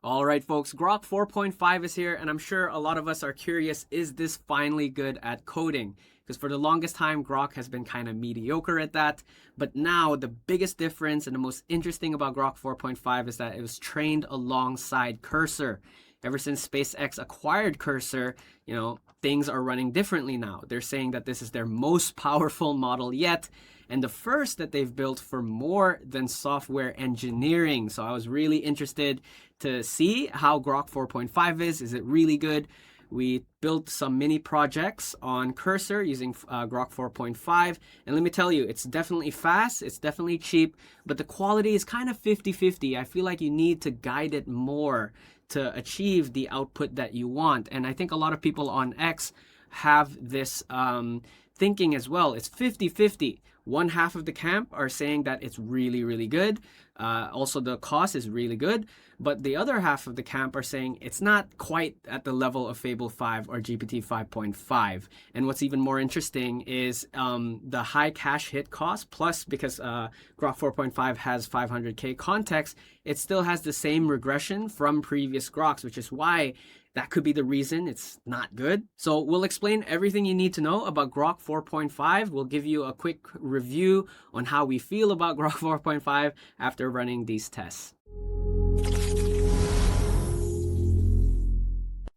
All right, folks, Grok 4.5 is here, and I'm sure a lot of us are curious, is this finally good at coding? Because for the longest time, Grok has been kind of mediocre at that. But now, the biggest difference and the most interesting about Grok 4.5 is that it was trained alongside Cursor. Ever since SpaceX acquired Cursor, things are running differently now. They're saying that this is their most powerful model yet, and the first that they've built for more than software engineering. So I was really interested to see how Grok 4.5 is. Is it really good? We built some mini projects on Cursor using Grok 4.5. And let me tell you, it's definitely fast, it's definitely cheap, but the quality is kind of 50-50. I feel like you need to guide it more to achieve the output that you want. And I think a lot of people on X have this thinking as well. It's 50-50. One half of the camp are saying that it's really, really good. Also, the cost is really good. But the other half of the camp are saying it's not quite at the level of Fable 5 or GPT 5.5. And what's even more interesting is the high cache hit cost, plus because Grok 4.5 has 500K context, it still has the same regression from previous Groks, which is why that could be the reason it's not good. So we'll explain everything you need to know about Grok 4.5. We'll give you a quick review on how we feel about Grok 4.5 after running these tests.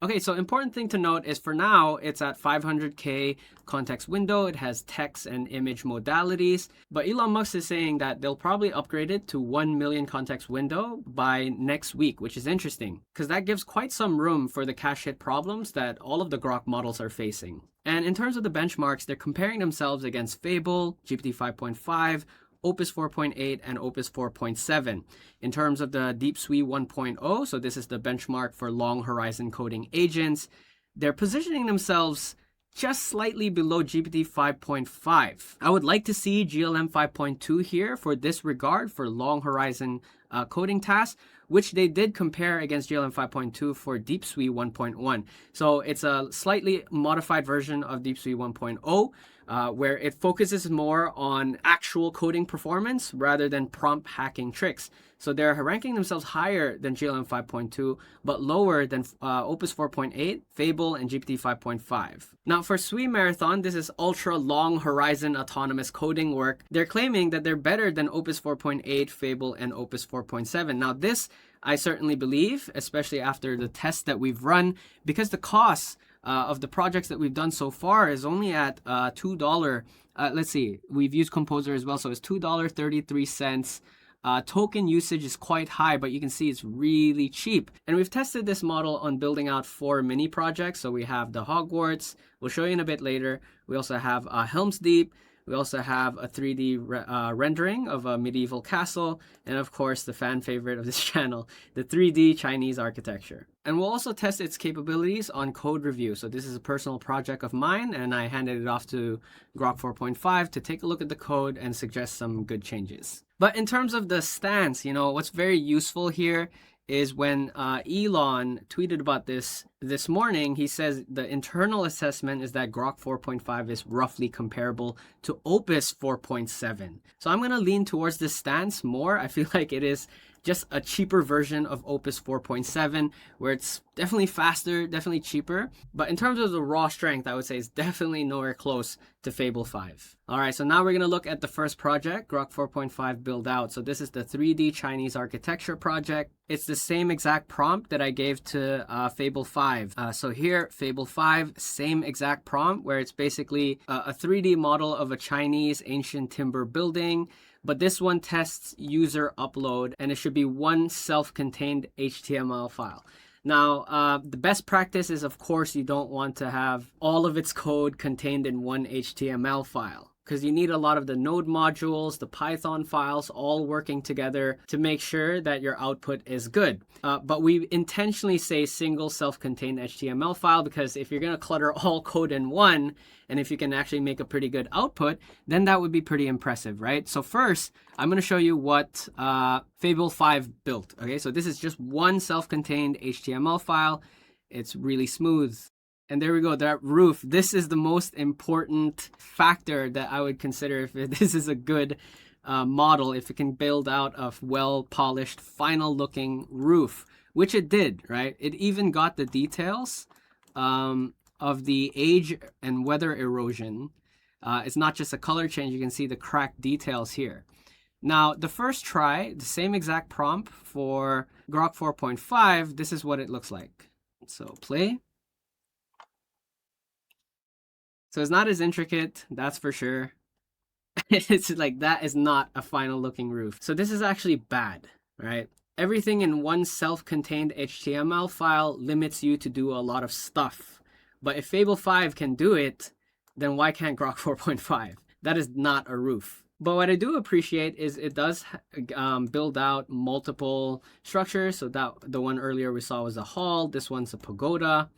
Okay, so important thing to note is for now, it's at 500K context window. It has text and image modalities, but Elon Musk is saying that they'll probably upgrade it to 1 million context window by next week, which is interesting because that gives quite some room for the cache hit problems that all of the Grok models are facing. And in terms of the benchmarks, they're comparing themselves against Fable, GPT 5.5, Opus 4.8, and Opus 4.7. In terms of the DeepSuite 1.0, so this is the benchmark for long horizon coding agents, they're positioning themselves just slightly below GPT 5.5. I would like to see GLM 5.2 here for this regard for long horizon coding tasks, which they did compare against GLM 5.2 for DeepSuite 1.1. So it's a slightly modified version of DeepSuite 1.0, where it focuses more on actual coding performance rather than prompt hacking tricks. So they're ranking themselves higher than GLM 5.2, but lower than Opus 4.8, Fable, and GPT 5.5. Now for SweMarathon, this is ultra long horizon autonomous coding work. They're claiming that they're better than Opus 4.8, Fable, and Opus 4.7. Now this, I certainly believe, especially after the tests that we've run, because the costs of the projects that we've done so far is only at $2. Let's see, we've used Composer as well, so it's $2.33. Token usage is quite high, but you can see it's really cheap. And we've tested this model on building out 4 mini projects. So we have the Hogwarts, we'll show you in a bit later. We also have Helm's Deep. We also have a 3D rendering of a medieval castle, and of course the fan favorite of this channel, the 3D Chinese architecture. And we'll also test its capabilities on code review. So this is a personal project of mine, and I handed it off to Grok 4.5 to take a look at the code and suggest some good changes. But in terms of the stance, what's very useful here is when Elon tweeted about this morning, he says the internal assessment is that Grok 4.5 is roughly comparable to Opus 4.7. So I'm going to lean towards this stance more. I feel like it is just a cheaper version of Opus 4.7, where it's definitely faster, definitely cheaper. But in terms of the raw strength, I would say it's definitely nowhere close to Fable 5. All right, so now we're going to look at the first project, Grok 4.5 build out. So this is the 3D Chinese architecture project. It's the same exact prompt that I gave to Fable 5. So here, Fable 5, same exact prompt, where it's basically a 3D model of a Chinese ancient timber building. But this one tests user upload, and it should be one self-contained HTML file. Now, the best practice is, of course, you don't want to have all of its code contained in one HTML file, because you need a lot of the node modules, the Python files, all working together to make sure that your output is good. But we intentionally say single self-contained HTML file, because if you're going to clutter all code in one, and if you can actually make a pretty good output, then that would be pretty impressive, right? So first, I'm going to show you what Fable 5 built. Okay, so this is just one self-contained HTML file. It's really smooth. And there we go, that roof. This is the most important factor that I would consider if this is a good model, if it can build out a well-polished, final-looking roof which it did, right? It even got the details of the age and weather erosion. It's not just a color change. You can see the cracked details here. Now, the first try, the same exact prompt for Grok 4.5, this is what it looks like. So play. So it's not as intricate, that's for sure. It's like, that is not a final looking roof. So this is actually bad, right? Everything in one self-contained HTML file limits you to do a lot of stuff. But if Fable 5 can do it, then why can't Grok 4.5? That is not a roof. But what I do appreciate is it does build out multiple structures. So that the one earlier we saw was a hall. This one's a pagoda.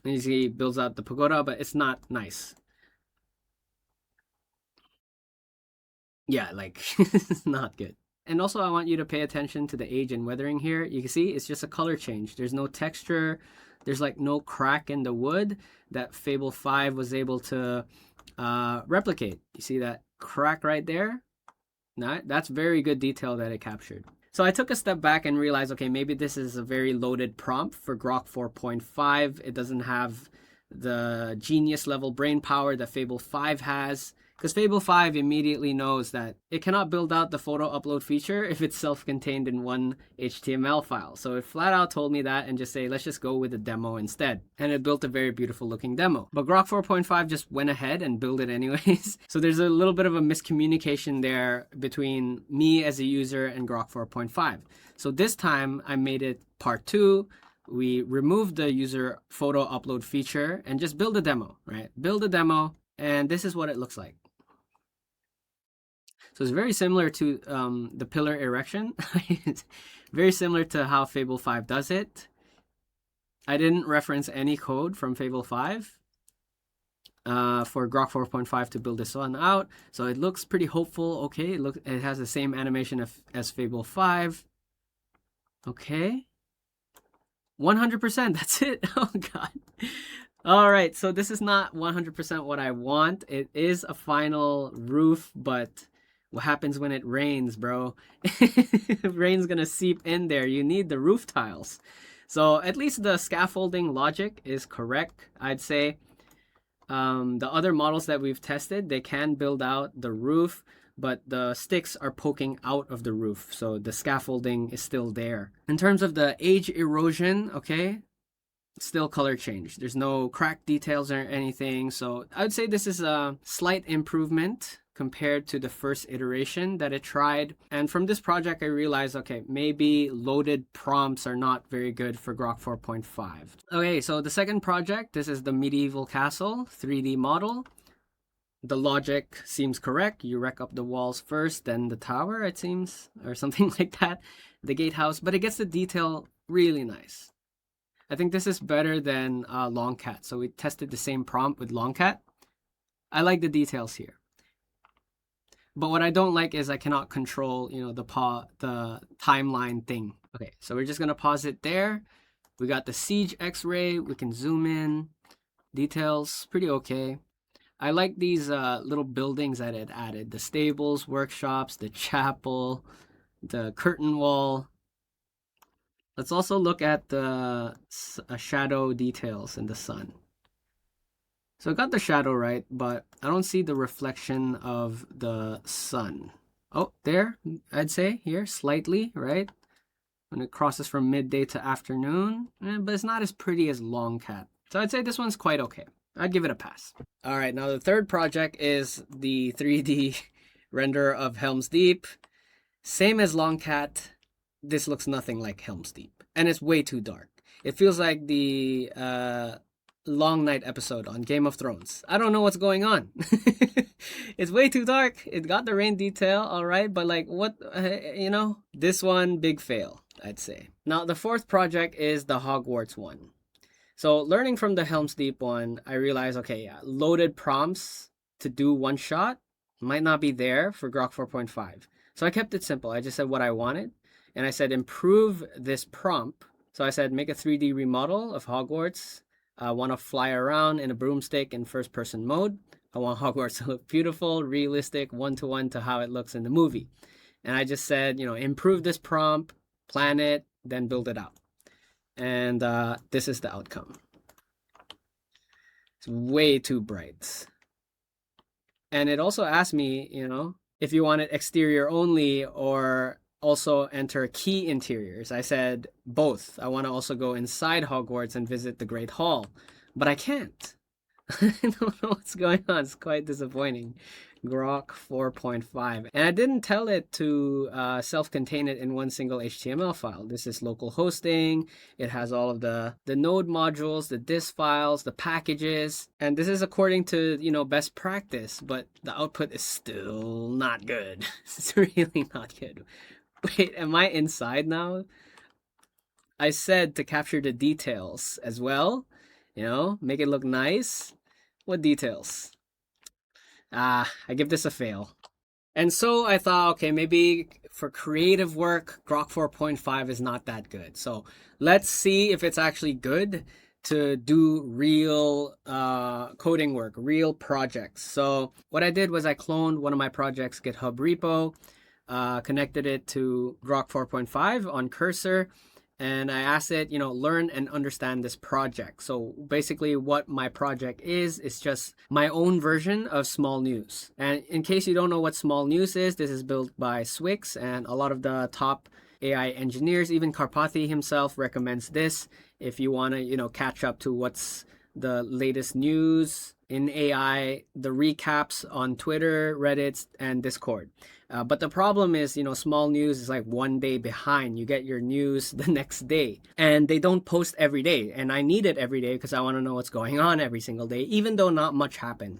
And you see it builds out the pagoda, but it's not nice. Yeah, like, it's not good. And also I want you to pay attention to the age and weathering here. You can see it's just a color change. There's no texture. There's like no crack in the wood that Fable 5 was able to replicate. You see that crack right there? That's very good detail that it captured. So I took a step back and realized, okay, maybe this is a very loaded prompt for Grok 4.5. It doesn't have the genius level brain power that Fable 5 has. Because Fable 5 immediately knows that it cannot build out the photo upload feature if it's self-contained in one HTML file. So it flat out told me that and just say, let's just go with a demo instead. And it built a very beautiful looking demo. But Grok 4.5 just went ahead and built it anyways. So there's a little bit of a miscommunication there between me as a user and Grok 4.5. So this time I made it part 2. We removed the user photo upload feature and just build a demo, right? Build a demo, and this is what it looks like. So it's very similar to the pillar erection. Very similar to how Fable 5 does it. I didn't reference any code from Fable 5 for Grok 4.5 to build this one out. So it looks pretty hopeful. Okay, it has the same animation as Fable 5. Okay. 100%, that's it. Oh god. All right, so this is not 100% what I want. It is a final roof, but what happens when it rains, bro? Rain's gonna seep in there. You need the roof tiles. So at least the scaffolding logic is correct, I'd say. The other models that we've tested, they can build out the roof, but the sticks are poking out of the roof. So the scaffolding is still there. In terms of the age erosion, okay, still color change. There's no crack details or anything. So I would say this is a slight improvement compared to the first iteration that it tried. And from this project, I realized, okay, maybe loaded prompts are not very good for Grok 4.5. Okay, so the second project, this is the medieval castle 3D model. The logic seems correct. You wreck up the walls first, then the tower, it seems, or something like that. The gatehouse, but it gets the detail really nice. I think this is better than Longcat. So we tested the same prompt with Longcat. I like the details here. But what I don't like is I cannot control, the timeline thing. Okay, so we're just gonna pause it there. We got the siege X-ray. We can zoom in. Details, pretty okay. I like these little buildings that it added. The stables, workshops, the chapel, the curtain wall. Let's also look at the shadow details in the sun. So I got the shadow right, but I don't see the reflection of the sun. Oh, there, I'd say here, slightly, right? When it crosses from midday to afternoon, but it's not as pretty as Longcat. So I'd say this one's quite okay. I'd give it a pass. All right, now the third project is the 3D render of Helm's Deep. Same as Longcat, this looks nothing like Helm's Deep. And it's way too dark. It feels like the Long Night episode on Game of Thrones. I don't know what's going on. It's way too dark. It got the rain detail, all right, but like what, this one, big fail, I'd say. Now the fourth project is the Hogwarts one. So learning from the Helm's Deep one, I realized, okay, yeah, loaded prompts to do one shot might not be there for Grok 4.5. So I kept it simple. I just said what I wanted. And I said, improve this prompt. So I said, make a 3D remodel of Hogwarts. I want to fly around in a broomstick in first person mode. I want Hogwarts to look beautiful, realistic, one-to-one to how it looks in the movie. And I just said, improve this prompt, plan it, then build it out. And this is the outcome. It's way too bright. And it also asked me, if you want it exterior only or also enter key interiors. I said both. I want to also go inside Hogwarts and visit the Great Hall, but I can't. I don't know what's going on. It's quite disappointing. Grok 4.5. And I didn't tell it to self-contain it in one single HTML file. This is local hosting. It has all of the node modules, the disk files, the packages. And this is according to, best practice, but the output is still not good. It's really not good. Wait, am I inside now? I said to capture the details as well. Make it look nice. What details? I give this a fail. And so I thought, okay, maybe for creative work, Grok 4.5 is not that good. So let's see if it's actually good to do real coding work, real projects. So what I did was I cloned one of my projects' GitHub repo, connected it to Grok 4.5 on Cursor, and I asked it, learn and understand this project. So basically what my project is just my own version of Small News. And in case you don't know what Small News is, this is built by Swix, and a lot of the top AI engineers, even Karpathy himself recommends this if you want to, catch up to what's the latest news in AI, the recaps on Twitter, Reddit, and Discord. But the problem is, Small News is like 1 day behind. You get your news the next day. And they don't post every day. And I need it every day because I want to know what's going on every single day, even though not much happened.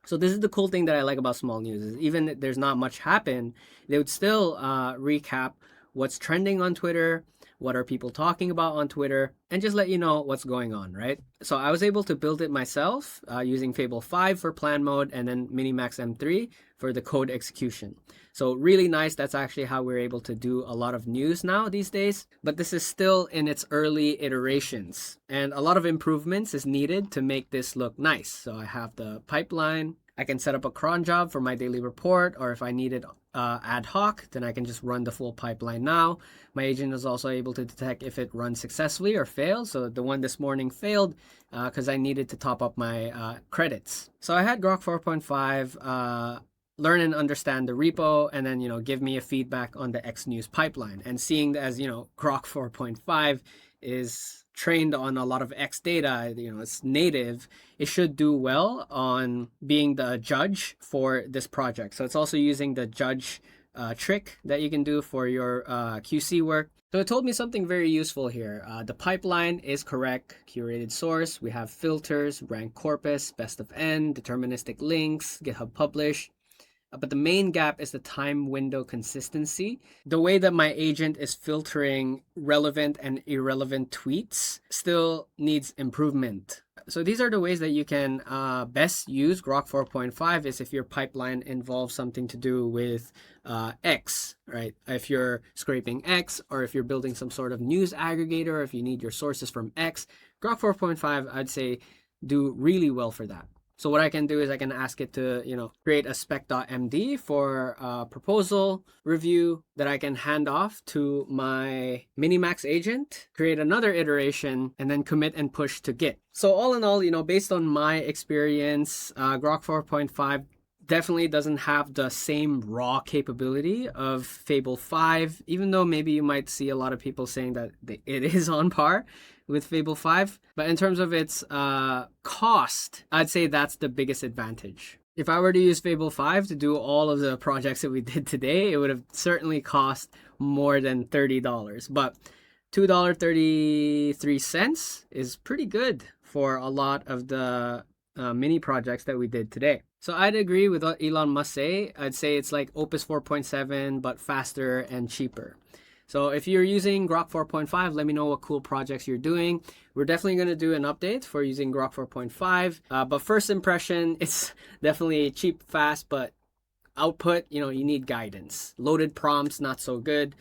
So this is the cool thing that I like about Small News, is even if there's not much happen, they would still recap what's trending on Twitter, what are people talking about on Twitter, and just let you know what's going on, right? So I was able to build it myself using Fable 5 for plan mode and then Minimax M3 for the code execution. So really nice. That's actually how we're able to do a lot of news now these days. But this is still in its early iterations, and a lot of improvements is needed to make this look nice. So I have the pipeline. I can set up a cron job for my daily report, or if I need it ad hoc, then I can just run the full pipeline now. My agent is also able to detect if it runs successfully or fails. So the one this morning failed because I needed to top up my credits. So I had Grok 4.5 learn and understand the repo, and then give me a feedback on the X News pipeline. And seeing as Grok 4.5 is trained on a lot of X data, it's native, it should do well on being the judge for this project. So it's also using the judge trick that you can do for your QC work. So it told me something very useful here. The pipeline is correct, curated source, we have filters, rank corpus, best of n, deterministic links, GitHub publish. But the main gap is the time window consistency. The way that my agent is filtering relevant and irrelevant tweets still needs improvement. So these are the ways that you can best use Grok 4.5 is if your pipeline involves something to do with X, right? If you're scraping X, or if you're building some sort of news aggregator, or if you need your sources from X, Grok 4.5, I'd say, do really well for that. So what I can do is I can ask it to, create a spec.md for a proposal review that I can hand off to my Minimax agent, create another iteration, and then commit and push to Git. So all in all, based on my experience, Grok 4.5 definitely doesn't have the same raw capability of Fable 5, even though maybe you might see a lot of people saying that it is on par with Fable 5. But in terms of its cost, I'd say that's the biggest advantage. If I were to use Fable 5 to do all of the projects that we did today, it would have certainly cost more than $30. But $2.33 is pretty good for a lot of the mini projects that we did today. So I'd agree with what Elon Musk say. I'd say it's like Opus 4.7, but faster and cheaper. So if you're using Grok 4.5, let me know what cool projects you're doing. We're definitely going to do an update for using Grok 4.5. But first impression, it's definitely cheap, fast, but output, you need guidance. Loaded prompts, not so good.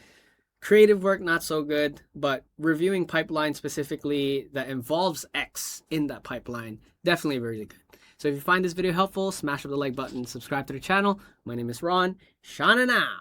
Creative work, not so good. But reviewing pipeline specifically that involves X in that pipeline, definitely really good. So if you find this video helpful, smash up the like button, subscribe to the channel. My name is Ron. Shana now.